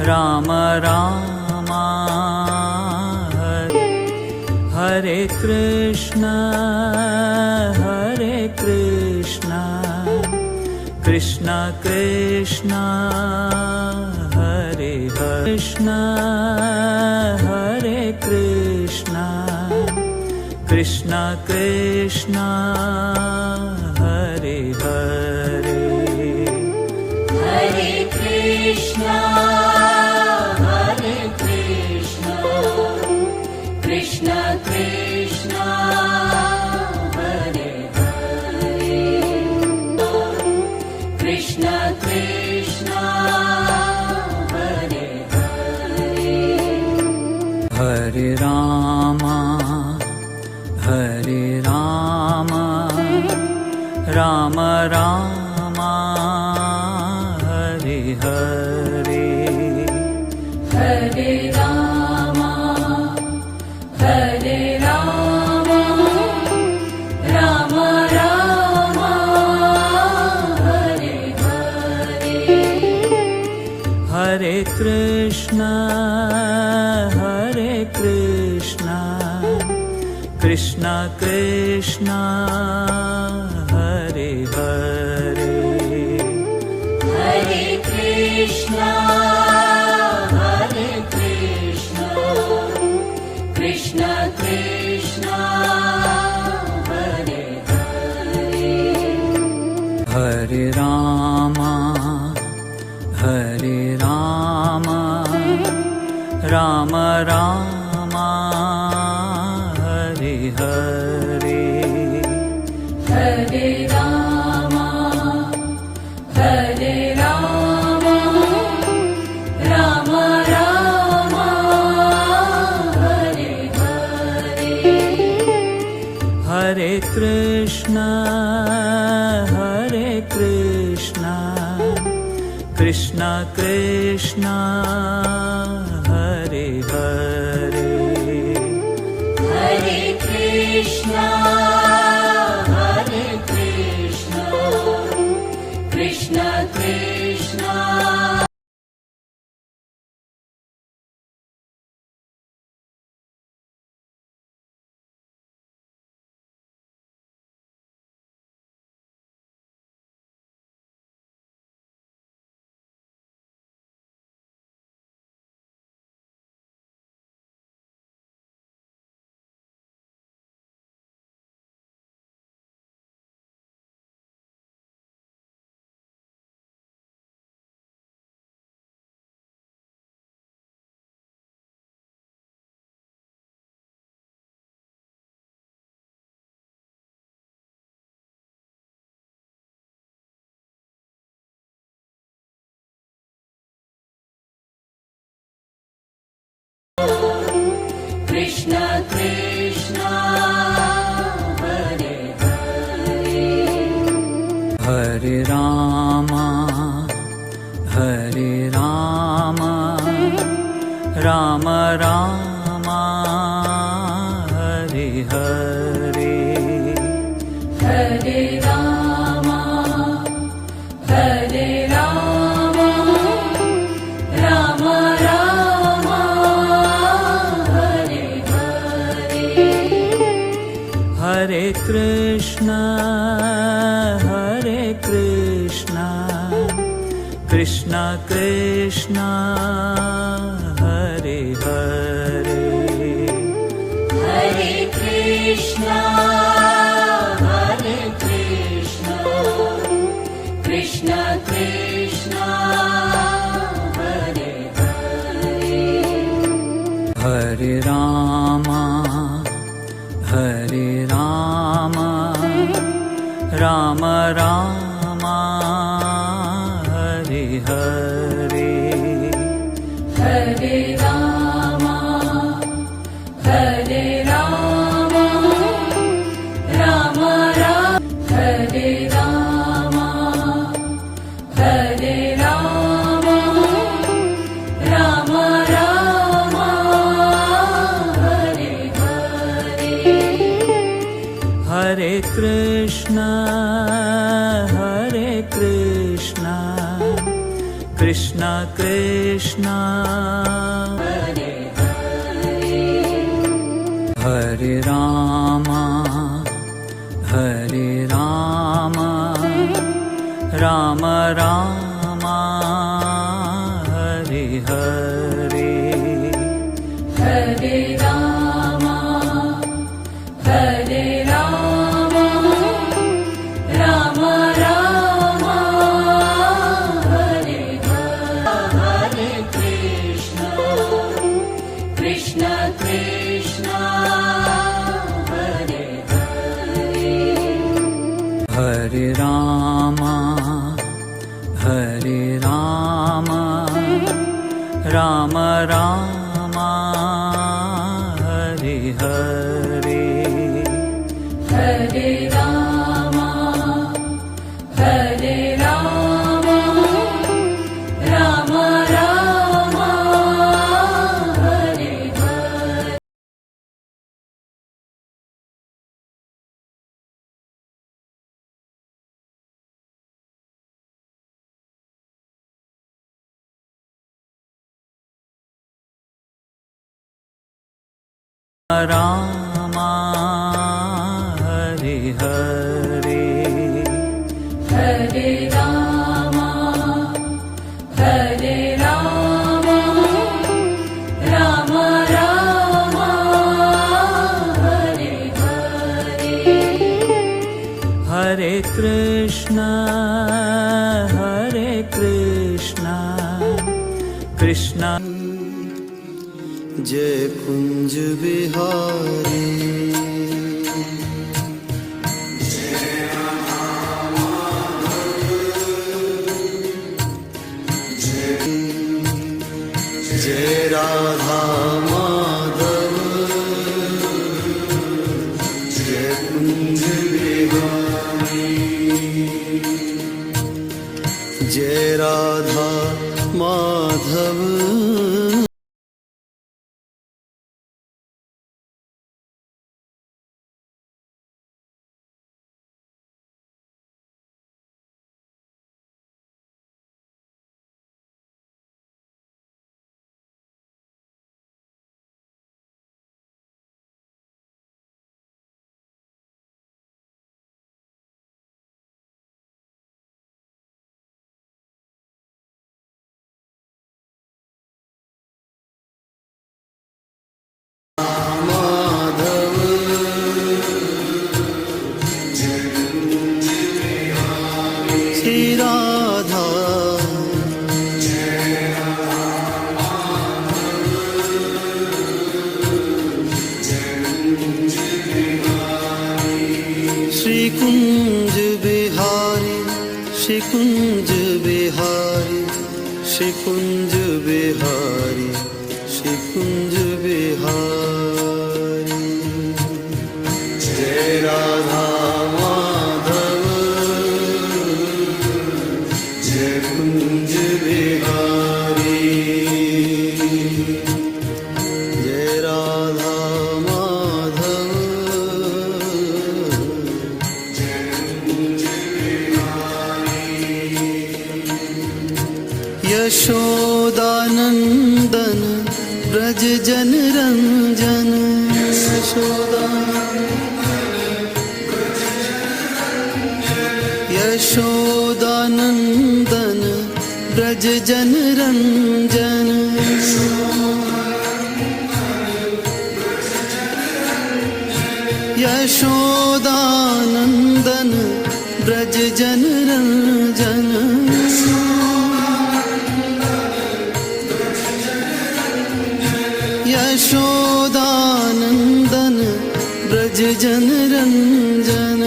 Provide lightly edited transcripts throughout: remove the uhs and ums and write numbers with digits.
राम राम हरे कृष्ण कृष्ण कृष्ण हरे कृष्ण कृष्ण कृष्ण हरे हरे हरे कृष्ण कृष्ण कृष्ण हरे हरे कृष्ण कृष्ण हरे हरे हरे राम राम राम हरे हरे हरे राम राम राम हरे हरे हरे कृष्ण कृष्ण कृष्ण हरे हरे हरे कृष्ण कृष्ण कृष्ण हरे हरे हरे राम राम राम हरे हरे हरे राम राम राम हरे हरे हरे कृष्ण कृष्ण कृष्ण हरे हरे हरे कृष्ण कृष्ण कृष्ण कृष्ण कृष्ण हरे हरे हरे राम राम राम हरे हरे हरे राम राम राम हरे हरे हरे कृष्ण कृष्ण कृष्ण हरे हरे हरे कृष्ण कृष्ण कृष्ण हरे हरे हरे राम राम राम हरे हरे हरे राम राम राम हरे राम राम राम हरे हरे हरे कृष्ण कृष्ण कृष्ण हरे राम हरे राम राम राम हरे हरे हरे राम हरे राम राम राम हरे हरे कृष्ण कृष्ण कृष्ण हरे हरे हरे राम हरे राम राम राम हरे हरे हरे राम हरे राम राम राम हरे हरे राम हरे हरे हरे राम हरे राम राम राम हरे हरे हरे कृष्ण कृष्ण जय कुंज बिहारी जय राधा माधव जय कुंज बिहारी जय राधा माधव श्री राधा श्री कुंज बिहारी श्री कुंज बिहारी श्री कुंज बिहारी श्री कुंज बिहारी जय राधा माधव जय कुंज बिहारी जय राधा माधव यशोदानंदन ब्रज जन रंजन यशोदानंदन ब्रज जन रंजन यशोदानंदन ब्रज जन रंजन यशोदानंदन ब्रज जन रंजन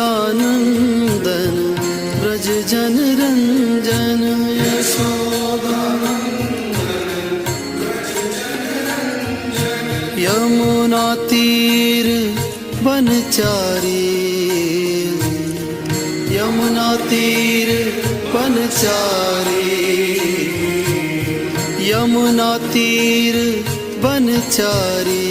यशोदानंदन ब्रज जन रंजन यमुना तीर वनचारी यमुना तीर वनचारी यमुना तीर वनचारी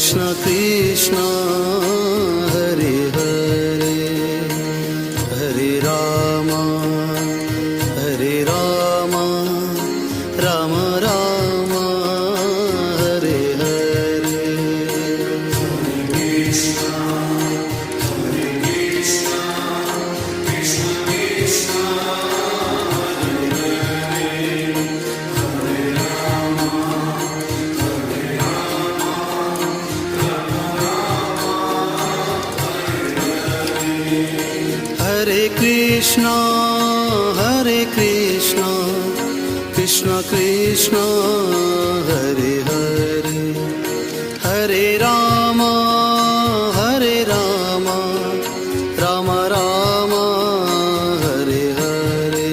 कृष्ण कृष्ण हरे हरे हरे राम राम राम हरे हरे हरे कृष्ण कृष्ण कृष्ण हरे हरे हरे राम राम राम हरे हरे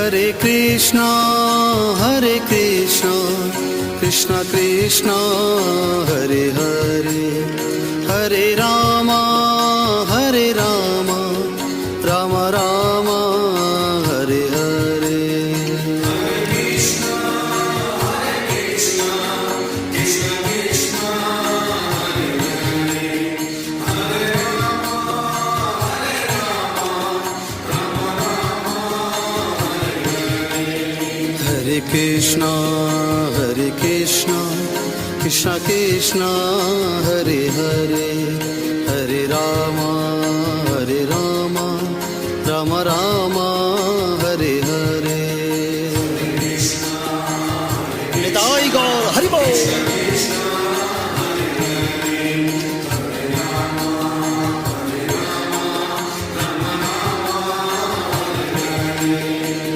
हरे कृष्ण कृष्ण कृष्ण हरे हरे हरे राम राम राम हरे हरे हरे कृष्ण कृष्ण कृष्ण हरे हरे हरे राम राम राम हरे हरे निताई गौर हरि बोल।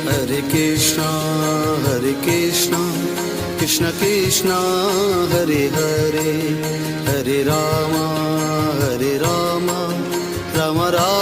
हरे कृष्ण कृष्ण कृष्ण हरे हरे हरे राम राम राम